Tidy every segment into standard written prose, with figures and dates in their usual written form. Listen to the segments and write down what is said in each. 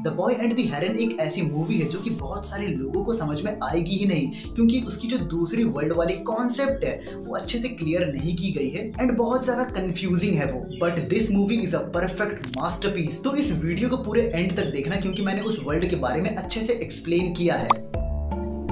The boy and the हेरन एक ऐसी movie है जो कि बहुत सारे लोगों को समझ में आएगी ही नहीं, क्योंकि उसकी जो दूसरी वर्ल्ड वाली कॉन्सेप्ट है वो अच्छे से क्लियर नहीं की गई है एंड बहुत ज्यादा कंफ्यूजिंग है वो। But this movie is a perfect masterpiece. तो इस वीडियो को पूरे एंड तक देखना, क्योंकि मैंने उस वर्ल्ड के बारे में अच्छे से एक्सप्लेन किया है।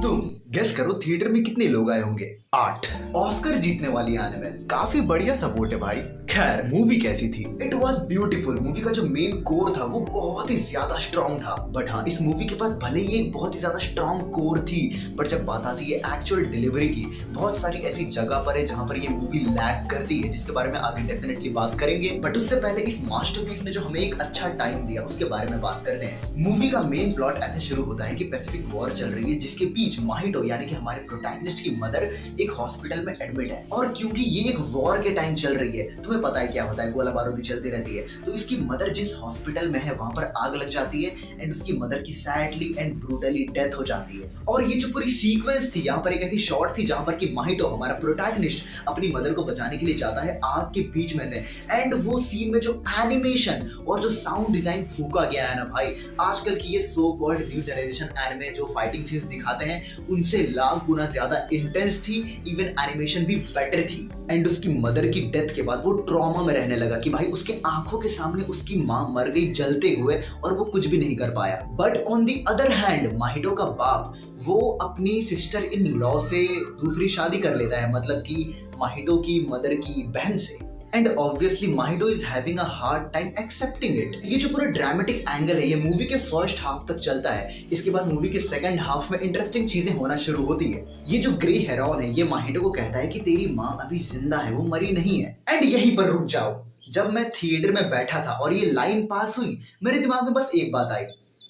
तुम गेस करो थिएटर में कितने लोग आए होंगे? 8। ऑस्कर जीतने वाली आने में काफी बढ़िया सपोर्ट है भाई। खैर मूवी कैसी थी? It was beautiful. मूवी का जो मेन कोर था वो बहुत ही ज्यादा स्ट्रॉन्ग था। बट हाँ, इस मूवी के पास भले ही एक बहुत ही ज्यादा स्ट्रॉन्ग कोर थी, बट जब बात आती है एक्चुअल डिलीवरी की, बहुत सारी ऐसी जगह पर है जहाँ पर ये मूवी लैग करती है, जिसके बारे में आगे डेफिनेटली बात करेंगे। बट उससे पहले इस मास्टरपीस ने जो हमें एक अच्छा टाइम दिया उसके बारे में बात करते हैं। मूवी का मेन प्लॉट ऐसे शुरू होता है कि पैसिफिक वॉर चल रही है, जिसके बीच माहिटो यानी कि हमारे प्रोटैगनिस्ट की मदर एक हॉस्पिटल में एडमिट है। और क्योंकि ये एक वॉर के टाइम चल रही है, तुम्हें पता है क्या होता है, गोला बारूदी चलती रहती है, तो इसकी मदर जिस हॉस्पिटल में है वहां पर आग लग जाती है एंड उसकी मदर की सैडली एंड ब्रूटली डेथ हो जाती है। और ये जो पूरी सीक्वेंस थी, यहाँ पर एक ऐसी शॉट थी जहां पर कि माहिटो हमारा प्रोटैगनिस्ट अपनी मदर को बचाने के लिए जाता है आग के बीच में से, एंड वो सीन में जो एनिमेशन और जो साउंड डिजाइन फूका गया है ना भाई, आजकल की ये so called new generation anime जो फाइटिंग सीन्स दिखाते हैं उनसे लाख गुना ज्यादा इंटेंस थी। इवन एनिमेशन भी बेटर थी। एंड उसकी मदर की डेथ के बाद वो ट्रॉमा में रहने लगा कि भाई उसके आंखों के सामने उसकी माँ मर गई जलते हुए और वो कुछ भी नहीं कर पाया। But on the other hand Mahito का बाप वो अपनी सिस्टर इन लॉ से दूसरी शादी कर लेता है, मतलब कि माहिटो की मदर की बहन से। And obviously Mahito is having a hard time accepting it. ये जो पूरा ड्रामेटिक एंगल है ये मूवी के फर्स्ट हाफ तक चलता है। इसके बाद मूवी के सेकंड हाफ में इंटरेस्टिंग चीजें होना शुरू होती है। ये जो ग्रे हेरॉन है ये माहिटो को कहता है कि तेरी माँ अभी जिंदा है, वो मरी नहीं है। एंड यहीं पर रुक जाओ। जब मैं थिएटर में बैठा था और ये लाइन पास हुई, मेरे दिमाग में बस एक बात आई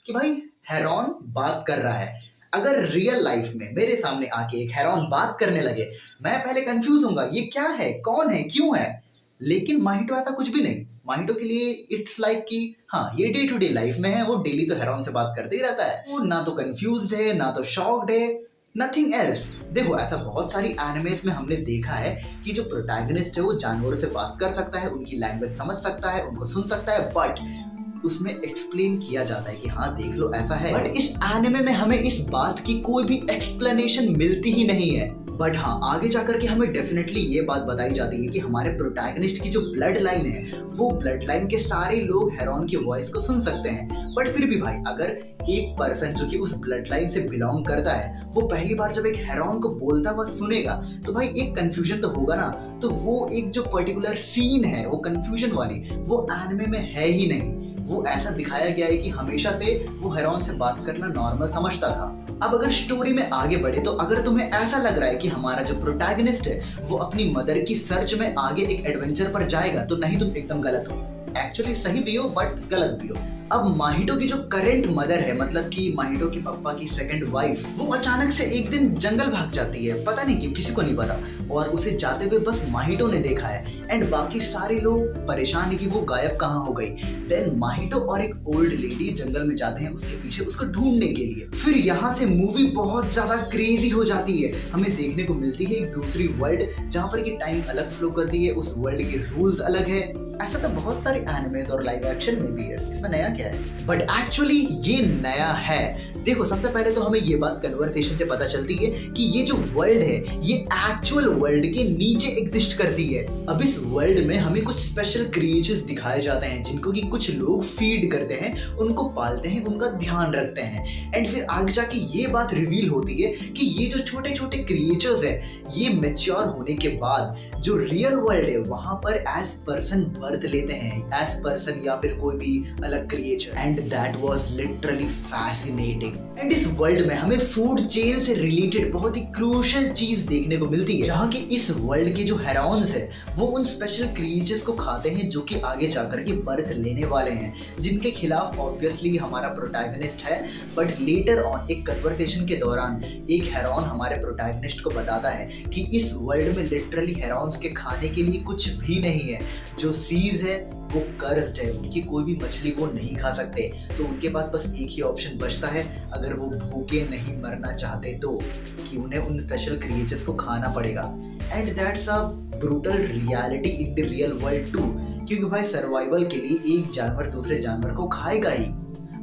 कि भाई हेरॉन बात कर रहा है। अगर रियल लाइफ में मेरे सामने आके एक हेरॉन बात करने लगे, मैं पहले कंफ्यूज होऊंगा, ये क्या है, कौन है, क्यों है। लेकिन माहिटो ऐसा कुछ भी नहीं। माहिटो के लिए इट्स लाइक कि हाँ ये डे टू डे लाइफ में है, वो डेली तो हेरॉन से बात करते ही रहता है। वो ना तो कंफ्यूज्ड है ना तो शॉक्ड है, नथिंग एल्स। देखो ऐसा बहुत सारी एनिमेस में हमने देखा है कि जो प्रोटैगनिस्ट है वो जानवरों से बात कर सकता है, उनकी लैंग्वेज समझ सकता है, उनको सुन सकता है, बट उसमें एक्सप्लेन किया जाता है कि हाँ देख लो ऐसा है। बट इस एनिमे में हमें इस बात की कोई भी एक्सप्लेनेशन मिलती ही नहीं है। बट हाँ आगे जाकर के हमें डेफिनेटली ये बात बताई जाती है कि हमारे प्रोटैगनिस्ट की जो ब्लड लाइन है वो ब्लड लाइन के सारे लोग हेरॉन की वॉइस को सुन सकते हैं। बट फिर भी भाई अगर एक पर्सन जो कि उस ब्लड लाइन से बिलोंग करता है वो पहली बार जब एक हेरॉन को बोलता हुआ सुनेगा तो भाई एक कंफ्यूजन तो होगा ना। तो वो एक जो पर्टिकुलर सीन है वो कंफ्यूजन वाली वो एनिमे में है ही नहीं। वो ऐसा दिखाया गया है कि हमेशा से वो हेरॉन से बात करना नॉर्मल समझता था। अब अगर स्टोरी में आगे बढ़े तो अगर तुम्हें ऐसा लग रहा है कि हमारा जो प्रोटैगनिस्ट है वो अपनी मदर की सर्च में आगे एक एडवेंचर पर जाएगा, तो नहीं, तुम एकदम गलत हो। एक्चुअली सही भी हो बट गलत भी हो। अब माहिटो की जो करंट मदर है, मतलब कि माहिटो के पापा की सेकंड वाइफ, वो अचानक से एक दिन जंगल भाग जाती है, पता नहीं क्यों, किसी को नहीं पता। और उसे जाते हुए बस माहिटो ने देखा है एंड बाकी सारे लोग परेशान है कि वो गायब कहाँ हो गई। देन माहिटो और एक ओल्ड लेडी जंगल में जाते हैं उसके पीछे उसको ढूंढने के लिए। फिर यहाँ से मूवी बहुत ज्यादा क्रेजी हो जाती है। हमें देखने को मिलती है एक दूसरी वर्ल्ड जहाँ पर की टाइम अलग फ्लो करती है, उस वर्ल्ड के रूल्स अलग है। ऐसा तो बहुत सारे एनिमेज और लाइव एक्शन में भी है, इसमें नया क्या है? बट एक्चुअली ये नया है। देखो सबसे पहले तो हमें ये बात कन्वर्सेशन से पता चलती है कि ये जो वर्ल्ड है ये एक्चुअल वर्ल्ड के नीचे एग्जिस्ट करती है। अब इस वर्ल्ड में हमें कुछ स्पेशल क्रिएचर्स दिखाए जाते हैं जिनको कि कुछ लोग फीड करते हैं, उनको पालते हैं, उनका ध्यान रखते हैं। एंड फिर आगे जाके ये बात रिवील होती है कि ये जो छोटे छोटे क्रिएचर्स है ये मैच्योर होने के बाद जो रियल वर्ल्ड है वहां पर एज पर्सन बर्थ लेते हैं, एज पर्सन या फिर कोई भी अलग creature. And that was literally fascinating. And इस वर्ल्ड में हमें फूड चेन से रिलेटेड बहुत ही क्रूशियल चीज देखने को मिलती है, जहाँ की इस वर्ल्ड के जो हेरॉन्स है वो उन स्पेशल क्रिएचर्स को खाते हैं जो कि आगे जाकर के बर्थ लेने वाले हैं, जिनके खिलाफ ऑब्वियसली हमारा प्रोटैगनिस्ट है। बट लेटर ऑन एक कन्वर्सेशन के दौरान एक हेरॉन हमारे प्रोटैगनिस्ट को बताता है कि इस वर्ल्ड में लिटरली हेरॉन्स के खाने के लिए कुछ भी नहीं है। जो सीज है वो कर्स्ड है, उनकी कोई भी मछली वो नहीं खा सकते। तो उनके पास बस एक ही ऑप्शन बचता है, अगर वो भूखे नहीं मरना चाहते तो, कि उन्हें उन स्पेशल क्रिएचर्स को खाना पड़ेगा। And that's a brutal reality in the real world too, क्योंकि भाई सर्वाइवल के लिए एक जानवर दूसरे जानवर को खाएगा ही।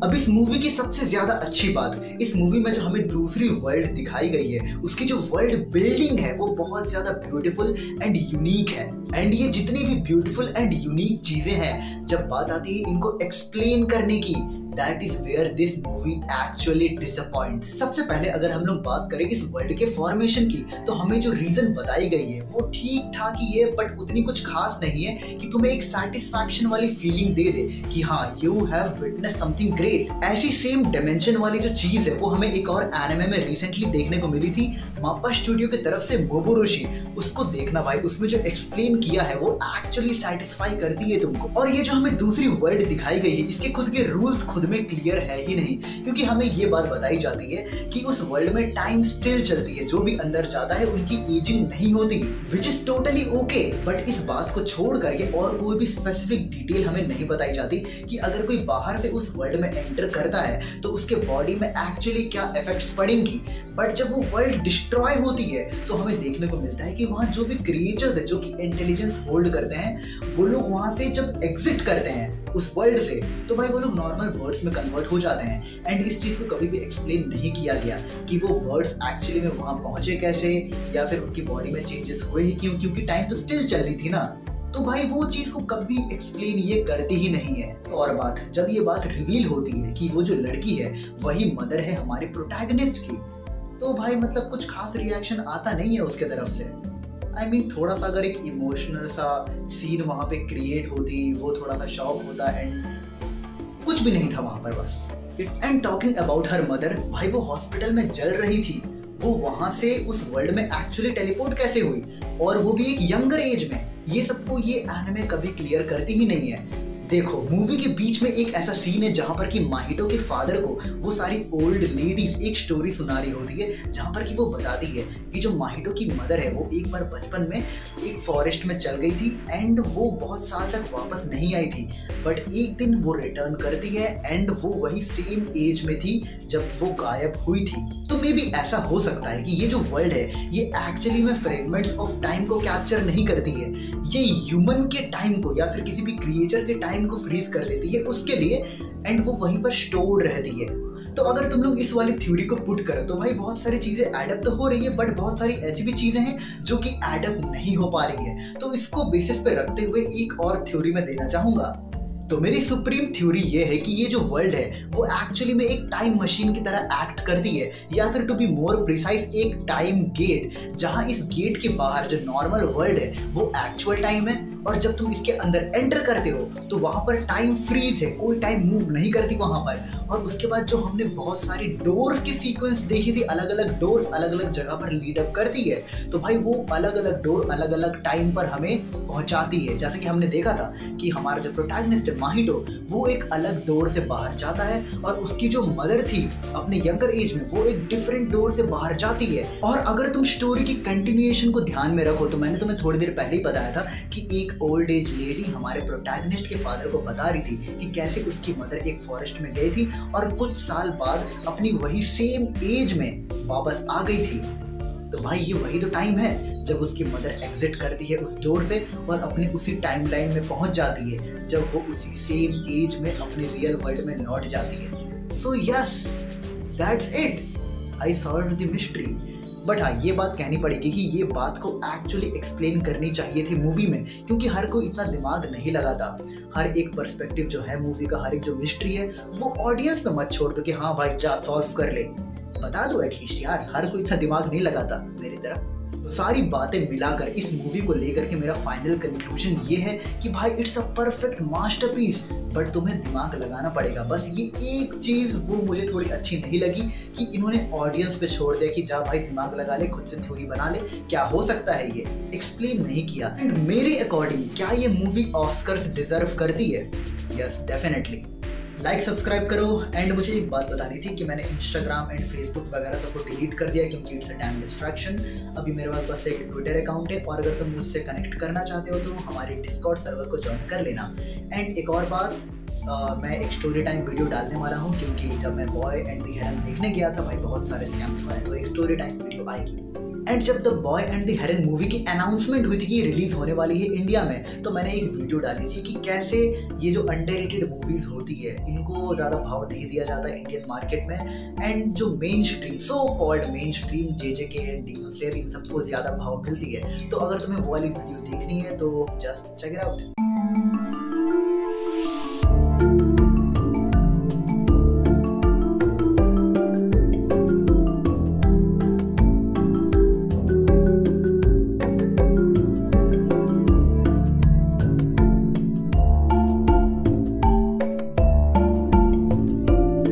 अब इस मूवी की सबसे ज्यादा अच्छी बात, इस मूवी में जो हमें दूसरी वर्ल्ड दिखाई गई है उसकी जो वर्ल्ड बिल्डिंग है वो बहुत ज्यादा ब्यूटीफुल एंड यूनिक है। एंड ये जितनी भी ब्यूटीफुल एंड यूनिक चीजें हैं, जब बात आती है इनको एक्सप्लेन करने की, that is where this movie actually disappoints. सबसे पहले अगर हम लोग बात करें इस वर्ल्ड के फॉर्मेशन की, तो हमें जो रीजन बताई गई है वो ठीक ठाक ही है, बट उतनी कुछ खास नहीं है कि तुम्हें एक सेटिस्फैक्शन वाली फीलिंग दे दे कि हाँ you have witness something great. ऐसी सेम डायमेंशन वाली जो चीज है वो हमें एक और एनिमे में रिसेंटली देखने को मिली थी, माप्पा स्टूडियो की तरफ से मोबोरोशी। उसको देखना भाई, उसमें जो एक्सप्लेन किया है वो एक्चुअली सेटिस्फाई करती है तुमको। और ये जो हमें दूसरी वर्ल्ड दिखाई गई है इसके खुद के रूल्स खुद में क्लियर है ही नहीं, क्योंकि हमें ये बात बताई जाती है कि उस वर्ल्ड में टाइम स्टिल चलती है, जो भी अंदर जाता है उनकी एजिंग नहीं होती, which is totally okay. But इस बात को छोड़ करके और कोई भी स्पेसिफिक डिटेल हमें नहीं बताई जाती कि अगर कोई बाहर से उस वर्ल्ड में एंटर करता है तो उसके बॉडी में एक्चुअली क्या इफेक्ट्स पड़ेंगी। बट जब वो वर्ल्ड डिस्ट्रॉय होती है तो हमें देखने को मिलता है कि वहाँ जो भी क्रिएचर्स है जो कि इंटेलिजेंस होल्ड करते हैं, वो लोग वहाँ से जब एग्जिट करते हैं उस वर्ल्ड से, तो भाई वो लोग नॉर्मल बर्ड्स में कन्वर्ट हो जाते हैं। एंड इस चीज को कभी भी एक्सप्लेन नहीं किया गया कि वो बर्ड्स एक्चुअली में वहां पहुंचे कैसे, या फिर उनकी बॉडी में चेंजेस हुए ही क्यों, क्योंकि टाइम तो स्टिल चल रही थी ना। तो भाई वो चीज को कभी एक्सप्लेन ये करती ही नहीं है। और बात जब ये बात रिवील होती है कि वो जो लड़की है वही मदर है हमारे प्रोटैगनिस्ट की, तो भाई मतलब कुछ खास रिएक्शन आता नहीं है उसके तरफ से। I mean, थोड़ा सा अगर एक इमोशनल सा सीन वहाँ पे क्रिएट होती, वो थोड़ा सा शॉक होता, एंड कुछ भी नहीं था वहाँ पर बस। And talking about her mother, भाई वो हॉस्पिटल में जल रही थी, वो वहाँ से उस वर्ल्ड में एक्चुअली टेलीपोर्ट कैसे हुई, और वो भी एक यंगर एज में। ये सबको ये एनिमे कभी क्लियर करती ही नहीं है। देखो मूवी के बीच में एक ऐसा सीन है जहां पर कि माहितो के फादर को वो सारी ओल्ड लेडीज एक स्टोरी सुना रही होती है, जहां पर कि वो बताती है कि जो माहितो की मदर है वो एक बार बचपन में एक फॉरेस्ट में चल गई थी एंड वो बहुत साल तक वापस नहीं आई थी, बट एक दिन वो रिटर्न करती है एंड वो वही सेम एज में थी जब वो गायब हुई थी। तो मे बी ऐसा हो सकता है कि ये जो वर्ल्ड है ये एक्चुअली में फ्रेगमेंट्स ऑफ टाइम को कैप्चर नहीं करती है, ये ह्यूमन के टाइम को या फिर किसी भी क्रिएचर के टाइम को फ्रीज कर देती है उसके लिए, एंड वो वहीं पर स्टोर्ड रहती है। तो अगर तुम लोग इस वाली थ्योरी को पुट करो तो भाई बहुत सारी चीजें एडअप तो हो रही है, बट बहुत सारी ऐसी भी चीजें हैं जो कि एडअप नहीं हो पा रही है। तो इसको बेसिस पे रखते हुए एक और थ्योरी मैं देना चाहूंगा। तो मेरी सुप्रीम थ्योरी ये है कि ये जो वर्ल्ड है वो एक्चुअली में एक टाइम मशीन की तरह एक्ट करती है, या फिर टू बी मोर प्रिसाइज एक टाइम गेट, जहां इस गेट के बाहर जो नॉर्मल वर्ल्ड है वो एक्चुअल टाइम है, और जब तुम इसके अंदर एंटर करते हो तो वहां पर टाइम फ्रीज है, कोई टाइम मूव नहीं करती वहां पर। और उसके बाद जो हमने बहुत सारी डोर्स की सीक्वेंस देखी थी, अलग अलग डोर्स अलग अलग जगह पर लीड अप करती है, तो भाई वो अलग अलग डोर अलग अलग टाइम पर हमें पहुंचाती है। जैसे कि हमने देखा था कि हमारा जो प्रोटैगनिस्ट है माहितो, वो एक अलग डोर से बाहर जाता है, और उसकी जो मदर थी अपने यंगर एज में वो एक डिफरेंट डोर से बाहर जाती है। और अगर तुम स्टोरी की कंटिन्यूएशन को ध्यान में रखो तो मैंने तुम्हें थोड़ी देर पहले ही बताया था कि एक ओल्ड एज लेडी हमारे प्रोटैगनिस्ट के फादर को बता रही थी कि कैसे उसकी मदर एक फॉरेस्ट में गई थी और कुछ साल बाद अपनी वही सेम एज में वापस आ गई थी। तो भाई ये वही तो टाइम है जब उसकी मदर एग्जिट करती है उस डोर से और अपने उसी टाइमलाइन में पहुंच जाती है, जब वो उसी सेम एज में अपने रियल वर्ल्ड में लौट जाती है। So yes, that's it, I solved the mystery. But हाँ, ये बात कहनी पड़ेगी कि ये बात को एक्चुअली एक्सप्लेन करनी चाहिए थी मूवी में, क्योंकि हर कोई इतना दिमाग नहीं लगाता। हर एक पर्सपेक्टिव जो है मूवी का, हर एक जो मिस्ट्री है वो ऑडियंस पे मत छोड़ दो कि हाँ भाई जा सॉल्व कर ले, बता दो एटलीस्ट यार। हर कोई इतना दिमाग नहीं लगाता मेरी तरह। सारी बातें मिलाकर इस मूवी को लेकर के मेरा फाइनल कंक्लूजन ये है कि भाई it's a perfect masterpiece, but तुम्हें दिमाग लगाना पड़ेगा। बस ये एक चीज वो मुझे थोड़ी अच्छी नहीं लगी कि इन्होंने ऑडियंस पे छोड़ दिया कि जा भाई दिमाग लगा ले, खुद से थ्योरी बना ले, क्या हो सकता है, ये एक्सप्लेन नहीं किया। एंड मेरे अकॉर्डिंग क्या ये मूवी ऑस्कर्स डिजर्व करती है? Yes, definitely. लाइक सब्सक्राइब करो। एंड मुझे एक बात बतानी थी कि मैंने इंस्टाग्राम एंड फेसबुक वगैरह सबको डिलीट कर दिया क्योंकि इट्स अ टाइम डिस्ट्रैक्शन। अभी मेरे पास बस एक ट्विटर अकाउंट है, और अगर तुम मुझसे कनेक्ट करना चाहते हो तो हमारे डिस्कॉर्ड सर्वर को ज्वाइन कर लेना। एंड एक और बात, मैं एक स्टोरी टाइम वीडियो डालने वाला हूँ, क्योंकि जब मैं बॉय एंड दी हेरन देखने गया था भाई बहुत सारे स्कैम्स हुए हैं, तो एक स्टोरी टाइम वीडियो आएगी। एंड जब the boy and the heron movie की अनाउंसमेंट हुई थी कि रिलीज होने वाली है इंडिया में, तो मैंने एक वीडियो डाली थी कि कैसे ये जो अंडररेटेड मूवीज होती है इनको ज्यादा भाव नहीं दिया जाता इंडियन मार्केट में, एंड जो main stream so called main stream JJK and Demon Slayer इन सबको ज्यादा भाव मिलती है। तो अगर तुम्हें वो वाली वीडियो देखनी है तो जस्ट चेक इट आउट।